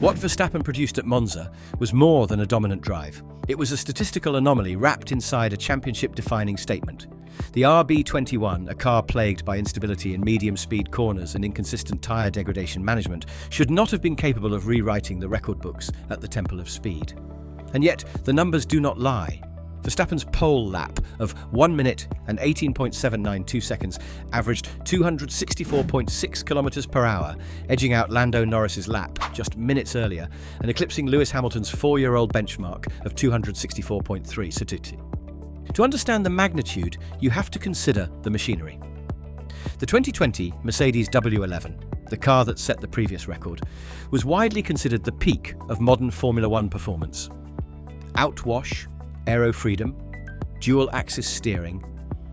What Verstappen produced at Monza was more than a dominant drive. It was a statistical anomaly wrapped inside a championship-defining statement. The RB21, a car plagued by instability in medium-speed corners and inconsistent tyre degradation management, should not have been capable of rewriting the record books at the Temple of Speed. And yet, the numbers do not lie. Verstappen's pole lap of 1 minute and 18.792 seconds averaged 264.6 kilometers per hour, edging out Lando Norris's lap just minutes earlier and eclipsing Lewis Hamilton's 4-year-old benchmark of 264.3 statistical. To understand the magnitude, you have to consider the machinery. The 2020 Mercedes W11, the car that set the previous record, was widely considered the peak of modern Formula One performance. Outwash, aero freedom, dual-axis steering,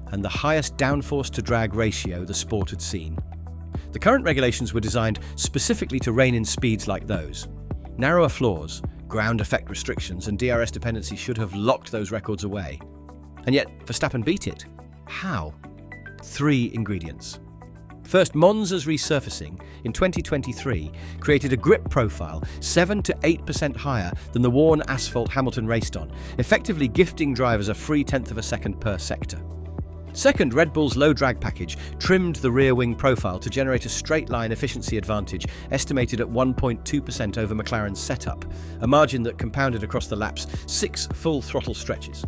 and the highest downforce-to-drag ratio the sport had seen. The current regulations were designed specifically to rein in speeds like those. Narrower floors, ground effect restrictions, and DRS dependency should have locked those records away. And yet, Verstappen beat it. How? 3 ingredients. First, Monza's resurfacing in 2023 created a grip profile 7 to 8% higher than the worn asphalt Hamilton raced on, effectively gifting drivers a free tenth of a second per sector. Second, Red Bull's low drag package trimmed the rear wing profile to generate a straight-line efficiency advantage estimated at 1.2% over McLaren's setup, a margin that compounded across the lap's 6 full throttle stretches.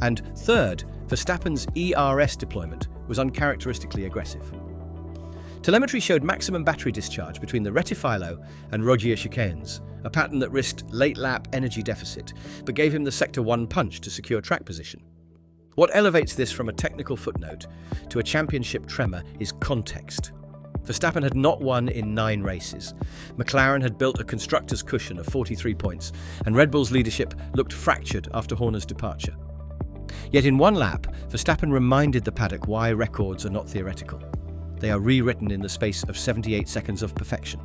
And third, Verstappen's ERS deployment was uncharacteristically aggressive. Telemetry showed maximum battery discharge between the Rettifilo and Rogier chicanes, a pattern that risked late-lap energy deficit, but gave him the Sector 1 punch to secure track position. What elevates this from a technical footnote to a championship tremor is context. Verstappen had not won in 9 races. McLaren had built a constructors' cushion of 43 points, and Red Bull's leadership looked fractured after Horner's departure. Yet in one lap, Verstappen reminded the paddock why records are not theoretical. They are rewritten in the space of 78 seconds of perfection.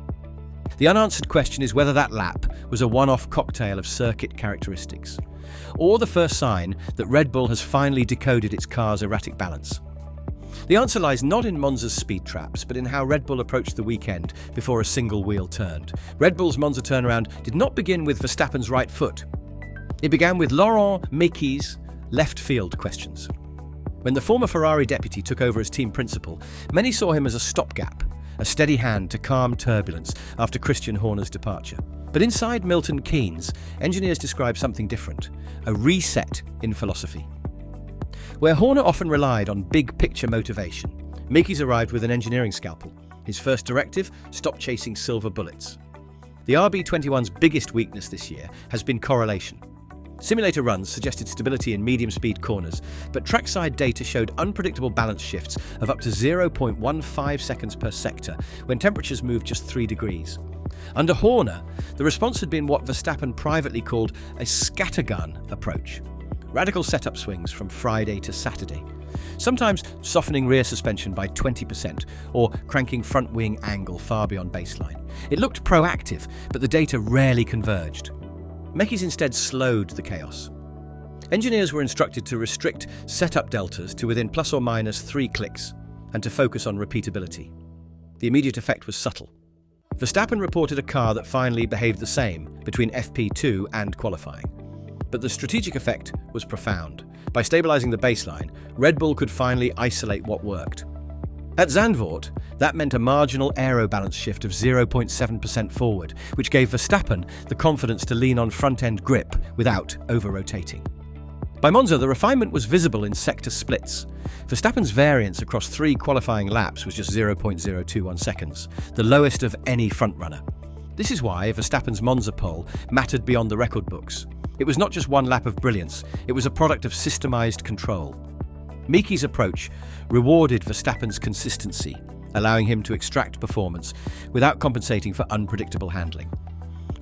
The unanswered question is whether that lap was a one-off cocktail of circuit characteristics, or the first sign that Red Bull has finally decoded its car's erratic balance. The answer lies not in Monza's speed traps, but in how Red Bull approached the weekend before a single wheel turned. Red Bull's Monza turnaround did not begin with Verstappen's right foot. It began with Laurent Mekies' left field questions. When the former Ferrari deputy took over as team principal, many saw him as a stopgap, a steady hand to calm turbulence after Christian Horner's departure. But inside Milton Keynes, engineers describe something different, a reset in philosophy. Where Horner often relied on big-picture motivation, Mikis arrived with an engineering scalpel. His first directive: stop chasing silver bullets. The RB21's biggest weakness this year has been correlation. Simulator runs suggested stability in medium-speed corners, but trackside data showed unpredictable balance shifts of up to 0.15 seconds per sector when temperatures moved just 3 degrees. Under Horner, the response had been what Verstappen privately called a scattergun approach. Radical setup swings from Friday to Saturday, sometimes softening rear suspension by 20% or cranking front wing angle far beyond baseline. It looked proactive, but the data rarely converged. Mekies instead slowed the chaos. Engineers were instructed to restrict setup deltas to within plus or minus 3 clicks and to focus on repeatability. The immediate effect was subtle. Verstappen reported a car that finally behaved the same between FP2 and qualifying. But the strategic effect was profound. By stabilizing the baseline, Red Bull could finally isolate what worked. At Zandvoort, that meant a marginal aero balance shift of 0.7% forward, which gave Verstappen the confidence to lean on front-end grip without over-rotating. By Monza, the refinement was visible in sector splits. Verstappen's variance across 3 qualifying laps was just 0.021 seconds, the lowest of any frontrunner. This is why Verstappen's Monza pole mattered beyond the record books. It was not just one lap of brilliance, it was a product of systemized control. Mikis' approach rewarded Verstappen's consistency, allowing him to extract performance without compensating for unpredictable handling.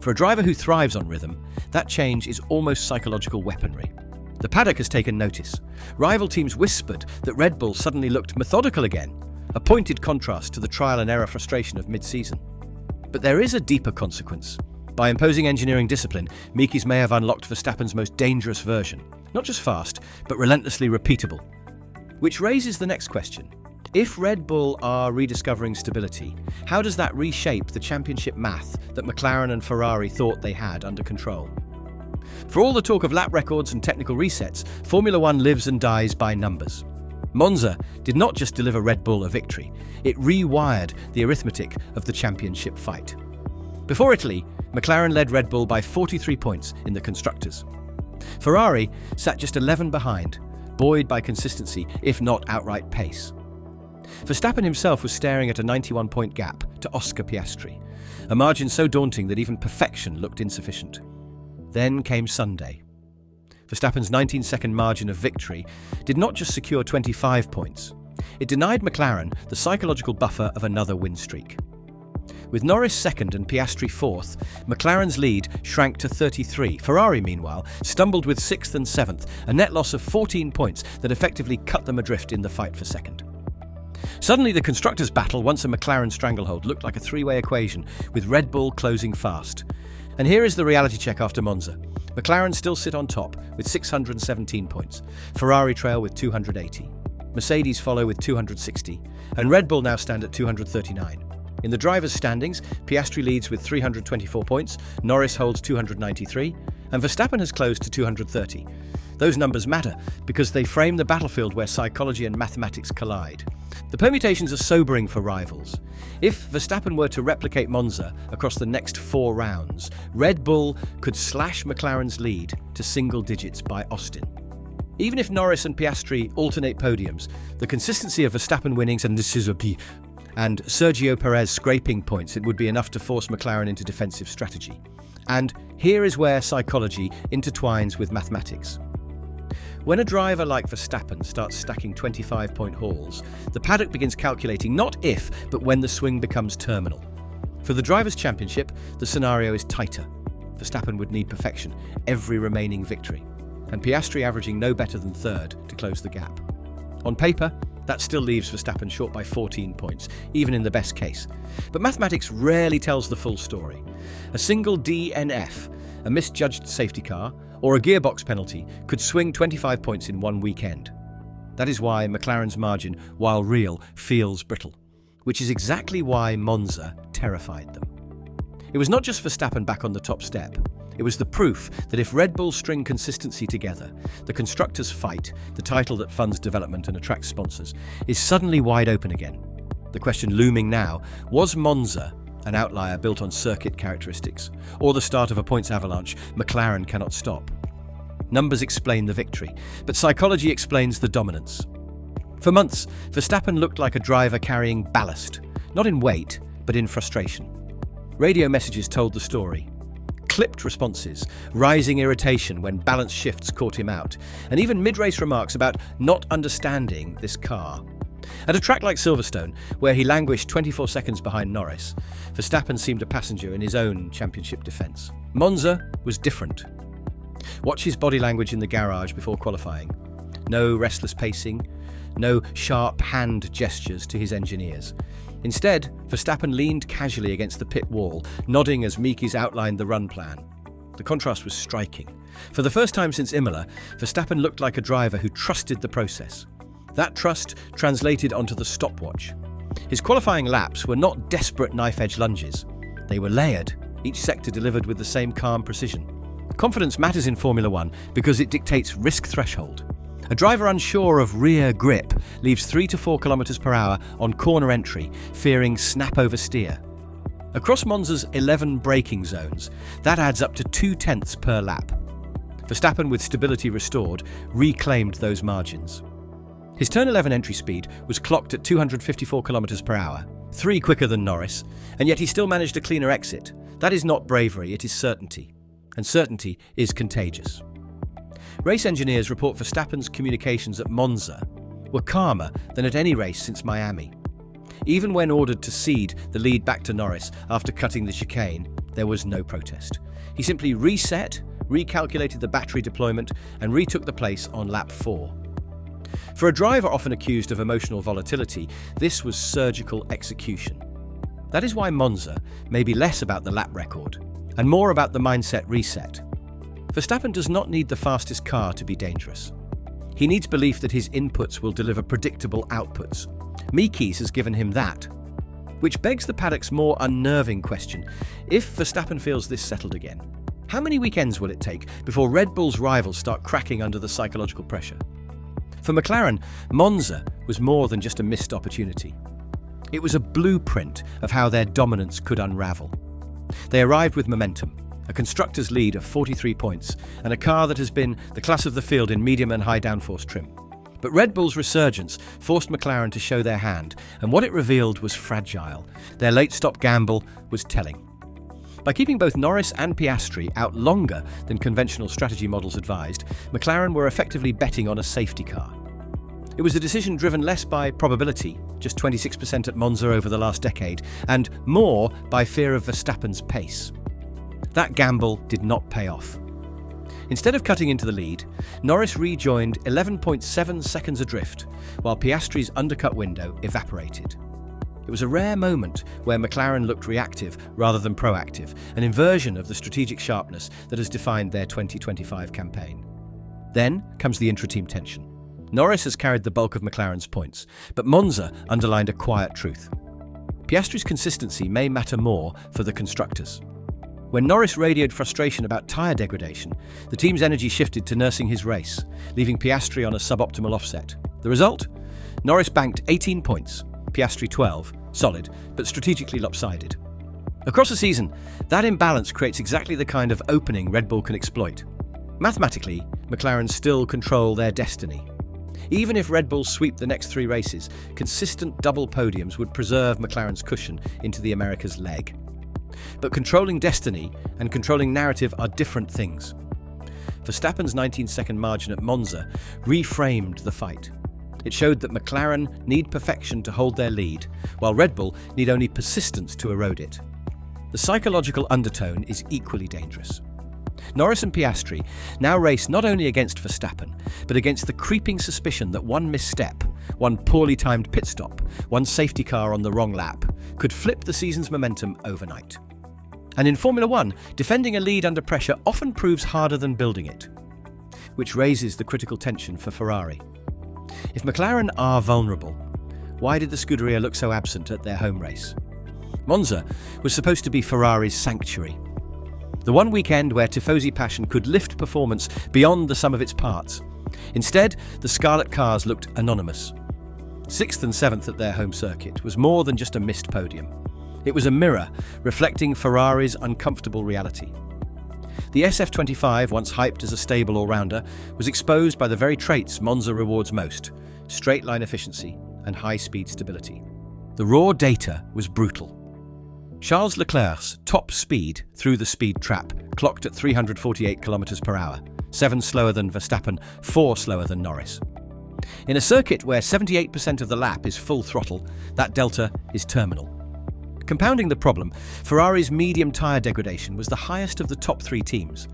For a driver who thrives on rhythm, that change is almost psychological weaponry. The paddock has taken notice. Rival teams whispered that Red Bull suddenly looked methodical again, a pointed contrast to the trial and error frustration of mid-season. But there is a deeper consequence. By imposing engineering discipline, Mikis may have unlocked Verstappen's most dangerous version, not just fast, but relentlessly repeatable. Which raises the next question. If Red Bull are rediscovering stability, how does that reshape the championship math that McLaren and Ferrari thought they had under control? For all the talk of lap records and technical resets, Formula One lives and dies by numbers. Monza did not just deliver Red Bull a victory, it rewired the arithmetic of the championship fight. Before Italy, McLaren led Red Bull by 43 points in the Constructors. Ferrari sat just 11 behind, buoyed by consistency, if not outright pace. Verstappen himself was staring at a 91-point gap to Oscar Piastri, a margin so daunting that even perfection looked insufficient. Then came Sunday. Verstappen's 19-second margin of victory did not just secure 25 points, it denied McLaren the psychological buffer of another win streak. With Norris second and Piastri fourth, McLaren's lead shrank to 33. Ferrari, meanwhile, stumbled with sixth and seventh, a net loss of 14 points that effectively cut them adrift in the fight for second. Suddenly, the constructors' battle, once a McLaren stranglehold, looked like a three-way equation, with Red Bull closing fast. And here is the reality check after Monza. McLaren still sit on top with 617 points, Ferrari trail with 280, Mercedes follow with 260, and Red Bull now stand at 239. In the drivers' standings, Piastri leads with 324 points, Norris holds 293, and Verstappen has closed to 230. Those numbers matter because they frame the battlefield where psychology and mathematics collide. The permutations are sobering for rivals. If Verstappen were to replicate Monza across the next 4 rounds, Red Bull could slash McLaren's lead to single digits by Austin. Even if Norris and Piastri alternate podiums, the consistency of Verstappen winnings and Sergio Perez scraping points, it would be enough to force McLaren into defensive strategy. And here is where psychology intertwines with mathematics. When a driver like Verstappen starts stacking 25-point hauls, the paddock begins calculating not if, but when the swing becomes terminal. For the Drivers' Championship, the scenario is tighter. Verstappen would need perfection, every remaining victory, and Piastri averaging no better than third to close the gap. On paper, that still leaves Verstappen short by 14 points, even in the best case. But mathematics rarely tells the full story. A single DNF, a misjudged safety car, or a gearbox penalty could swing 25 points in one weekend. That is why McLaren's margin, while real, feels brittle, which is exactly why Monza terrified them. It was not just Verstappen back on the top step. It was the proof that if Red Bull string consistency together, the constructors' fight, the title that funds development and attracts sponsors, is suddenly wide open again. The question looming now, was Monza an outlier built on circuit characteristics, or the start of a points avalanche McLaren cannot stop? Numbers explain the victory, but psychology explains the dominance. For months, Verstappen looked like a driver carrying ballast, not in weight, but in frustration. Radio messages told the story. Clipped responses, rising irritation when balance shifts caught him out, and even mid-race remarks about not understanding this car. At a track like Silverstone, where he languished 24 seconds behind Norris, Verstappen seemed a passenger in his own championship defence. Monza was different. Watch his body language in the garage before qualifying. No restless pacing, no sharp hand gestures to his engineers. Instead, Verstappen leaned casually against the pit wall, nodding as Mikis outlined the run plan. The contrast was striking. For the first time since Imola, Verstappen looked like a driver who trusted the process. That trust translated onto the stopwatch. His qualifying laps were not desperate knife-edge lunges. They were layered, each sector delivered with the same calm precision. Confidence matters in Formula One because it dictates risk threshold. A driver unsure of rear grip leaves 3 to 4 km per hour on corner entry, fearing snap oversteer. Across Monza's 11 braking zones, that adds up to 0.2 per lap. Verstappen, with stability restored, reclaimed those margins. His turn 11 entry speed was clocked at 254 km per hour, 3 quicker than Norris, and yet he still managed a cleaner exit. That is not bravery, it is certainty. And certainty is contagious. Race engineers report Verstappen's communications at Monza were calmer than at any race since Miami. Even when ordered to cede the lead back to Norris after cutting the chicane, there was no protest. He simply reset, recalculated the battery deployment, and retook the place on lap 4. For a driver often accused of emotional volatility, this was surgical execution. That is why Monza may be less about the lap record and more about the mindset reset. Verstappen does not need the fastest car to be dangerous. He needs belief that his inputs will deliver predictable outputs. Mekies has given him that. Which begs the paddock's more unnerving question. If Verstappen feels this settled again, how many weekends will it take before Red Bull's rivals start cracking under the psychological pressure? For McLaren, Monza was more than just a missed opportunity. It was a blueprint of how their dominance could unravel. They arrived with momentum, a constructors' lead of 43 points, and a car that has been the class of the field in medium and high downforce trim. But Red Bull's resurgence forced McLaren to show their hand, and what it revealed was fragile. Their late-stop gamble was telling. By keeping both Norris and Piastri out longer than conventional strategy models advised, McLaren were effectively betting on a safety car. It was a decision driven less by probability, just 26% at Monza over the last decade, and more by fear of Verstappen's pace. That gamble did not pay off. Instead of cutting into the lead, Norris rejoined 11.7 seconds adrift, while Piastri's undercut window evaporated. It was a rare moment where McLaren looked reactive rather than proactive, an inversion of the strategic sharpness that has defined their 2025 campaign. Then comes the intra-team tension. Norris has carried the bulk of McLaren's points, but Monza underlined a quiet truth. Piastri's consistency may matter more for the constructors. When Norris radioed frustration about tyre degradation, the team's energy shifted to nursing his race, leaving Piastri on a suboptimal offset. The result? Norris banked 18 points, Piastri 12, solid, but strategically lopsided. Across the season, that imbalance creates exactly the kind of opening Red Bull can exploit. Mathematically, McLaren still control their destiny. Even if Red Bull sweep the next 3 races, consistent double podiums would preserve McLaren's cushion into the America's leg. But controlling destiny and controlling narrative are different things. Verstappen's 19-second margin at Monza reframed the fight. It showed that McLaren need perfection to hold their lead, while Red Bull need only persistence to erode it. The psychological undertone is equally dangerous. Norris and Piastri now race not only against Verstappen, but against the creeping suspicion that one misstep, one poorly timed pit stop, one safety car on the wrong lap, could flip the season's momentum overnight. And in Formula One, defending a lead under pressure often proves harder than building it, which raises the critical tension for Ferrari. If McLaren are vulnerable, why did the Scuderia look so absent at their home race? Monza was supposed to be Ferrari's sanctuary. The one weekend where Tifosi passion could lift performance beyond the sum of its parts. Instead, the Scarlet cars looked anonymous. 6th and 7th at their home circuit was more than just a missed podium. It was a mirror reflecting Ferrari's uncomfortable reality. The SF25, once hyped as a stable all-rounder, was exposed by the very traits Monza rewards most: straight-line efficiency and high-speed stability. The raw data was brutal. Charles Leclerc's top speed through the speed trap clocked at 348 km per hour, 7 slower than Verstappen, 4 slower than Norris. In a circuit where 78% of the lap is full throttle, that delta is terminal. Compounding the problem, Ferrari's medium tyre degradation was the highest of the top 3 teams.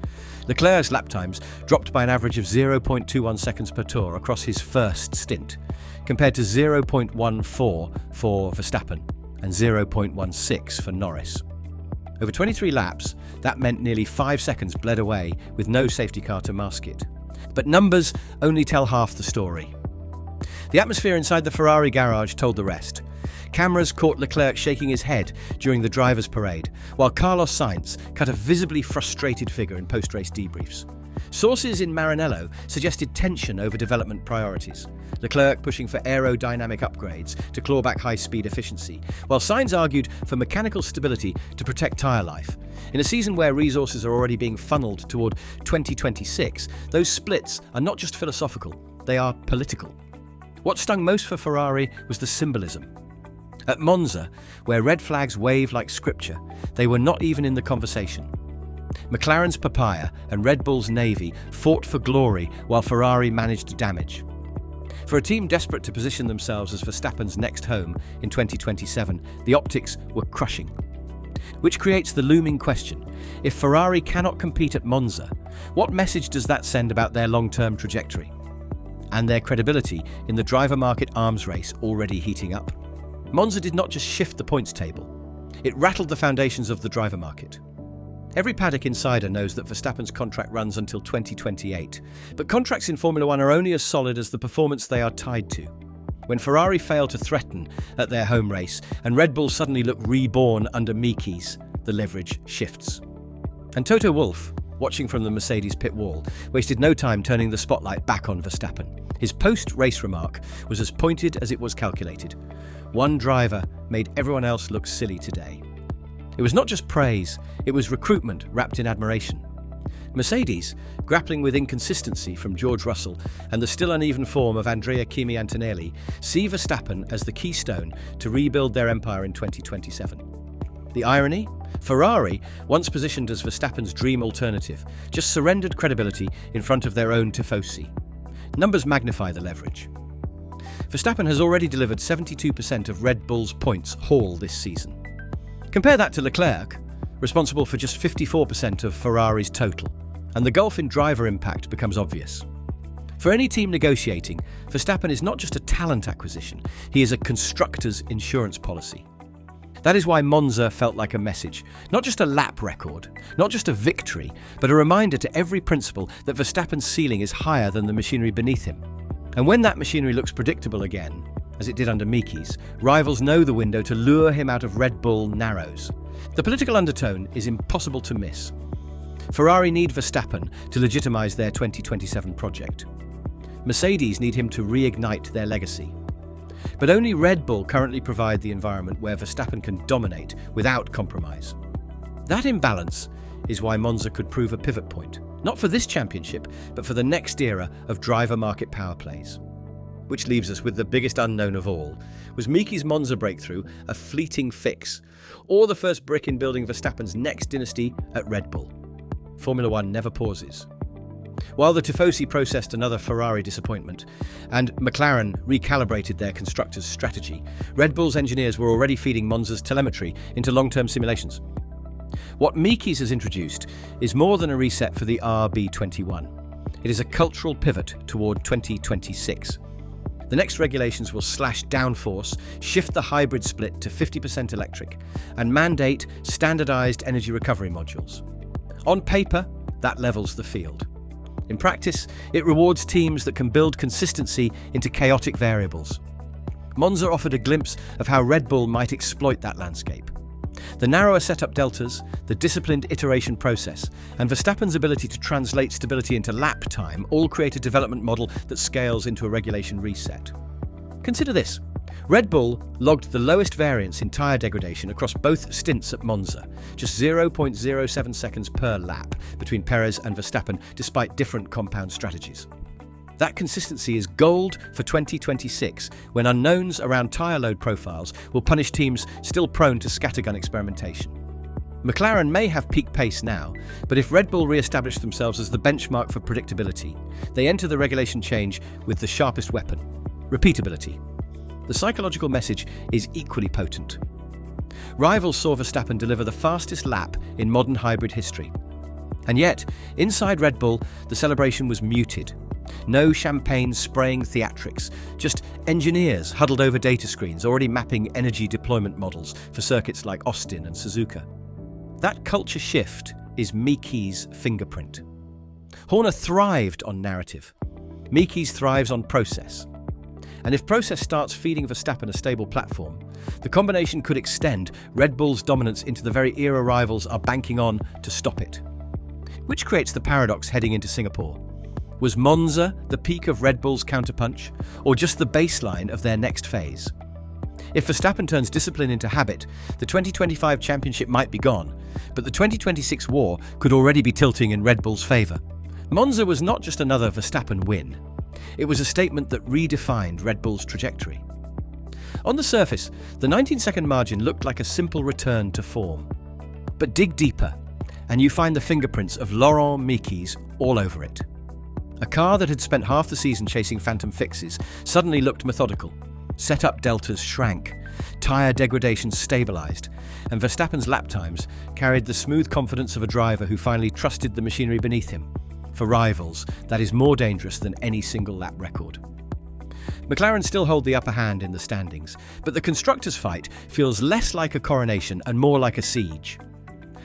Leclerc's lap times dropped by an average of 0.21 seconds per tour across his first stint, compared to 0.14 for Verstappen and 0.16 for Norris. Over 23 laps, that meant nearly 5 seconds bled away with no safety car to mask it. But numbers only tell half the story. The atmosphere inside the Ferrari garage told the rest. Cameras caught Leclerc shaking his head during the driver's parade, while Carlos Sainz cut a visibly frustrated figure in post-race debriefs. Sources in Maranello suggested tension over development priorities, Leclerc pushing for aerodynamic upgrades to claw back high-speed efficiency, while Sainz argued for mechanical stability to protect tyre life. In a season where resources are already being funneled toward 2026, those splits are not just philosophical, they are political. What stung most for Ferrari was the symbolism. At Monza, where red flags wave like scripture, they were not even in the conversation. McLaren's papaya and Red Bull's navy fought for glory while Ferrari managed damage. For a team desperate to position themselves as Verstappen's next home in 2027, the optics were crushing. Which creates the looming question: if Ferrari cannot compete at Monza, what message does that send about their long-term trajectory? And their credibility in the driver market arms race already heating up? Monza did not just shift the points table, it rattled the foundations of the driver market. Every paddock insider knows that Verstappen's contract runs until 2028, but contracts in Formula One are only as solid as the performance they are tied to. When Ferrari fail to threaten at their home race and Red Bull suddenly look reborn under Mekies, the leverage shifts. And Toto Wolff, watching from the Mercedes pit wall, wasted no time turning the spotlight back on Verstappen. His post-race remark was as pointed as it was calculated. One driver made everyone else look silly today. It was not just praise, it was recruitment wrapped in admiration. Mercedes, grappling with inconsistency from George Russell and the still uneven form of Andrea Kimi Antonelli, see Verstappen as the keystone to rebuild their empire in 2027. The irony? Ferrari, once positioned as Verstappen's dream alternative, just surrendered credibility in front of their own tifosi. Numbers magnify the leverage. Verstappen has already delivered 72% of Red Bull's points haul this season. Compare that to Leclerc, responsible for just 54% of Ferrari's total, and the gulf in driver impact becomes obvious. For any team negotiating, Verstappen is not just a talent acquisition, he is a constructor's insurance policy. That is why Monza felt like a message, not just a lap record, not just a victory, but a reminder to every principal that Verstappen's ceiling is higher than the machinery beneath him. And when that machinery looks predictable again, as it did under Mikis, rivals know the window to lure him out of Red Bull narrows. The political undertone is impossible to miss. Ferrari need Verstappen to legitimize their 2027 project. Mercedes need him to reignite their legacy. But only Red Bull currently provide the environment where Verstappen can dominate without compromise. That imbalance is why Monza could prove a pivot point, not for this championship, but for the next era of driver market power plays. Which leaves us with the biggest unknown of all. Was Mikis' Monza breakthrough a fleeting fix, or the first brick in building Verstappen's next dynasty at Red Bull? Formula One never pauses. While the Tifosi processed another Ferrari disappointment, and McLaren recalibrated their constructors' strategy, Red Bull's engineers were already feeding Monza's telemetry into long-term simulations. What Mikis has introduced is more than a reset for the RB21. It is a cultural pivot toward 2026. The next regulations will slash downforce, shift the hybrid split to 50% electric, and mandate standardized energy recovery modules. On paper, that levels the field. In practice, it rewards teams that can build consistency into chaotic variables. Monza offered a glimpse of how Red Bull might exploit that landscape. The narrower setup deltas, the disciplined iteration process, and Verstappen's ability to translate stability into lap time all create a development model that scales into a regulation reset. Consider this. Red Bull logged the lowest variance in tyre degradation across both stints at Monza, just 0.07 seconds per lap between Perez and Verstappen, despite different compound strategies. That consistency is gold for 2026, when unknowns around tyre load profiles will punish teams still prone to scattergun experimentation. McLaren may have peak pace now, but if Red Bull re-establish themselves as the benchmark for predictability, they enter the regulation change with the sharpest weapon: repeatability. The psychological message is equally potent. Rivals saw Verstappen deliver the fastest lap in modern hybrid history. And yet, inside Red Bull, the celebration was muted. No champagne spraying theatrics, just engineers huddled over data screens already mapping energy deployment models for circuits like Austin and Suzuka. That culture shift is Mekies' fingerprint. Horner thrived on narrative. Mekies thrives on process. And if process starts feeding Verstappen a stable platform, the combination could extend Red Bull's dominance into the very era rivals are banking on to stop it. Which creates the paradox heading into Singapore. Was Monza the peak of Red Bull's counterpunch, or just the baseline of their next phase? If Verstappen turns discipline into habit, the 2025 championship might be gone, but the 2026 war could already be tilting in Red Bull's favour. Monza was not just another Verstappen win. It was a statement that redefined Red Bull's trajectory. On the surface, the 19-second margin looked like a simple return to form. But dig deeper, and you find the fingerprints of Laurent Mekies all over it. A car that had spent half the season chasing phantom fixes suddenly looked methodical. Setup deltas shrank, tyre degradation stabilised, and Verstappen's lap times carried the smooth confidence of a driver who finally trusted the machinery beneath him. For rivals, that is more dangerous than any single lap record. McLaren still hold the upper hand in the standings, but the constructors' fight feels less like a coronation and more like a siege.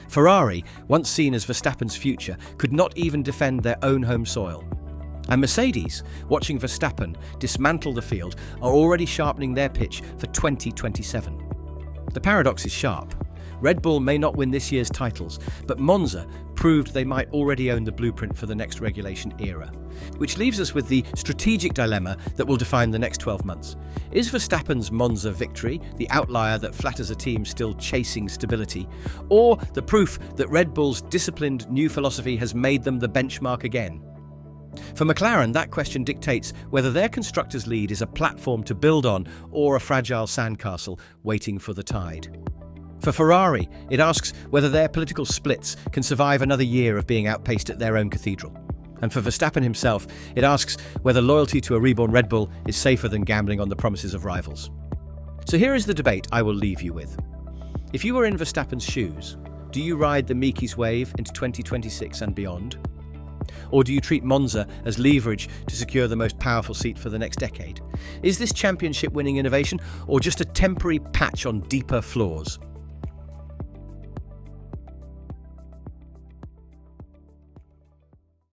Ferrari, once seen as Verstappen's future, could not even defend their own home soil. And Mercedes, watching Verstappen dismantle the field, are already sharpening their pitch for 2027. The paradox is sharp. Red Bull may not win this year's titles, but Monza proved they might already own the blueprint for the next regulation era. Which leaves us with the strategic dilemma that will define the next 12 months. Is Verstappen's Monza victory the outlier that flatters a team still chasing stability, or the proof that Red Bull's disciplined new philosophy has made them the benchmark again? For McLaren, that question dictates whether their constructors' lead is a platform to build on or a fragile sandcastle waiting for the tide. For Ferrari, it asks whether their political splits can survive another year of being outpaced at their own cathedral. And for Verstappen himself, it asks whether loyalty to a reborn Red Bull is safer than gambling on the promises of rivals. So here is the debate I will leave you with. If you were in Verstappen's shoes, do you ride the Mekies wave into 2026 and beyond? Or do you treat Monza as leverage to secure the most powerful seat for the next decade? Is this championship-winning innovation or just a temporary patch on deeper flaws?